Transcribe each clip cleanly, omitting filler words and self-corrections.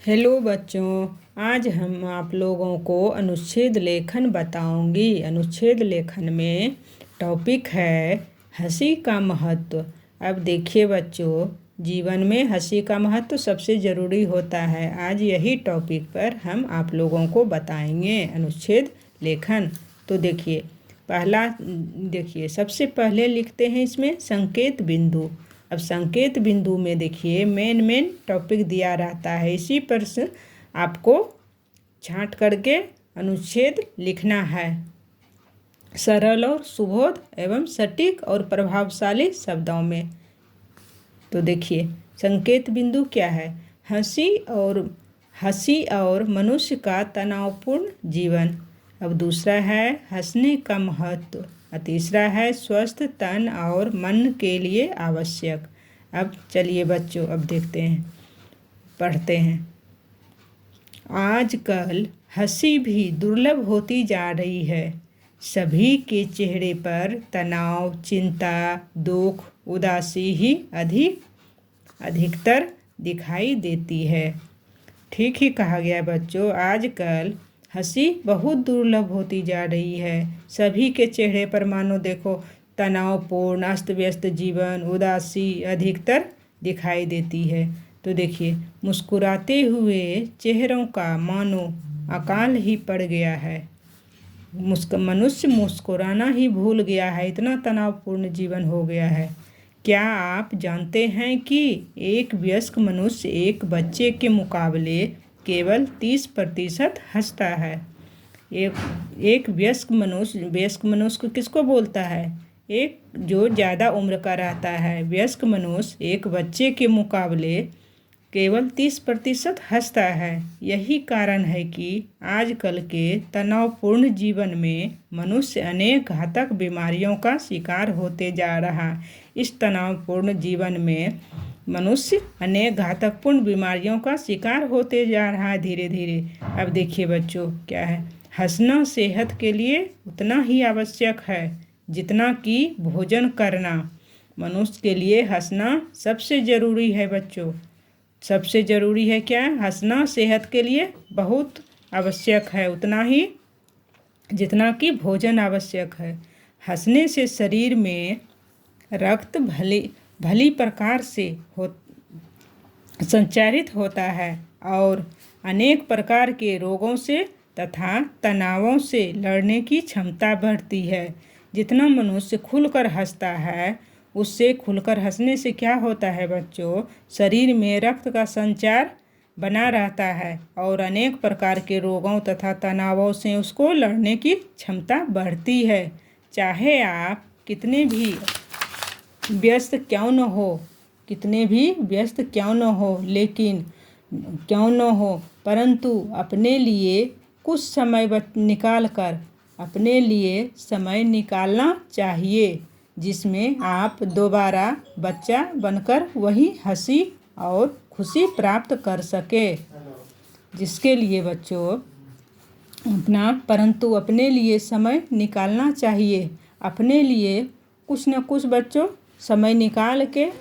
Hello बच्चों, आज हम आप लोगों को अनुच्छेद लेखन बताऊंगी। अनुच्छेद लेखन में टॉपिक है हंसी का महत्व। अब देखिए बच्चों, जीवन में हंसी का महत्व सबसे ज़रूरी होता है। आज यही टॉपिक पर हम आप लोगों को बताएंगे अनुच्छेद लेखन। तो देखिए, पहला देखिए सबसे पहले लिखते हैं इसमें संकेत बिंदु। अब संकेत बिंदु में देखिए मेन टॉपिक दिया रहता है, इसी पर से आपको छांट करके अनुच्छेद लिखना है। सरल और सुबोध एवं सटीक और प्रभावशाली शब्दों में। तो देखिए संकेत बिंदु क्या है? हंसी और मनुष्य का तनावपूर्ण जीवन। अब दूसरा है हंसने का महत्व। तीसरा है स्वस्थ तन और मन के लिए आवश्यक। अब चलिए बच्चों, अब देखते हैं, पढ़ते हैं। आजकल हंसी भी दुर्लभ होती जा रही है। सभी के चेहरे पर तनाव, चिंता, दुख, उदासी ही अधिकतर दिखाई देती है। ठीक ही कहा गया बच्चों, आजकल हंसी बहुत दुर्लभ होती जा रही है। सभी के चेहरे पर मानो देखो तनावपूर्ण, अस्त व्यस्त जीवन, उदासी अधिकतर दिखाई देती है। तो देखिए मुस्कुराते हुए चेहरों का मानो अकाल ही पड़ गया है। मनुष्य मुस्कुराना ही भूल गया है, इतना तनावपूर्ण जीवन हो गया है। क्या आप जानते हैं कि एक वयस्क मनुष्य एक बच्चे के मुकाबले केवल 30% हंसता है? एक वयस्क मनुष्य को किसको बोलता है? एक जो ज़्यादा उम्र का रहता है। वयस्क मनुष्य एक बच्चे के मुकाबले केवल 30% हंसता है। यही कारण है कि आजकल के तनावपूर्ण जीवन में मनुष्य अनेक घातक बीमारियों का शिकार होते जा रहा है। इस तनावपूर्ण जीवन में मनुष्य अनेक घातकपूर्ण बीमारियों का शिकार होते जा रहा है धीरे धीरे। अब देखिए बच्चों क्या है, हंसना सेहत के लिए उतना ही आवश्यक है जितना कि भोजन करना। मनुष्य के लिए हंसना सबसे ज़रूरी है बच्चों। सबसे ज़रूरी है क्या? हंसना सेहत के लिए बहुत आवश्यक है, उतना ही जितना कि भोजन आवश्यक है। हंसने से शरीर में रक्त भली प्रकार से संचारित होता है और अनेक प्रकार के रोगों से तथा तनावों से लड़ने की क्षमता बढ़ती है। जितना मनुष्य खुलकर हंसता है, उससे खुलकर हंसने से क्या होता है बच्चों? शरीर में रक्त का संचार बना रहता है और अनेक प्रकार के रोगों तथा तनावों से उसको लड़ने की क्षमता बढ़ती है। चाहे आप कितने भी व्यस्त क्यों न हो, परंतु अपने लिए कुछ समय निकालना चाहिए, जिसमें आप दोबारा बच्चा बनकर वही हंसी और खुशी प्राप्त कर सके। जिसके लिए बच्चों परंतु अपने लिए समय निकालना चाहिए। अपने लिए कुछ न कुछ बच्चों समय निकाल के,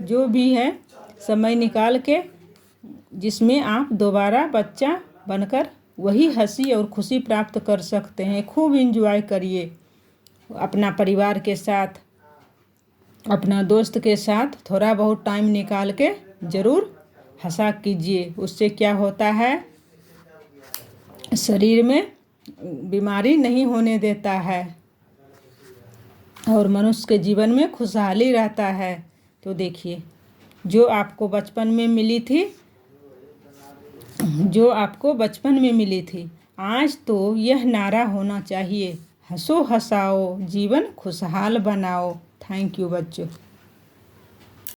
जो भी है समय निकाल के, जिसमें आप दोबारा बच्चा बनकर वही हंसी और खुशी प्राप्त कर सकते हैं। खूब एंजॉय करिए अपना परिवार के साथ, अपना दोस्त के साथ थोड़ा बहुत टाइम निकाल के ज़रूर हंसा कीजिए। उससे क्या होता है, शरीर में बीमारी नहीं होने देता है और मनुष्य के जीवन में खुशहाली रहता है। तो देखिए जो आपको बचपन में मिली थी, आज तो यह नारा होना चाहिए, हंसो हंसाओ जीवन खुशहाल बनाओ। थैंक यू बच्चों।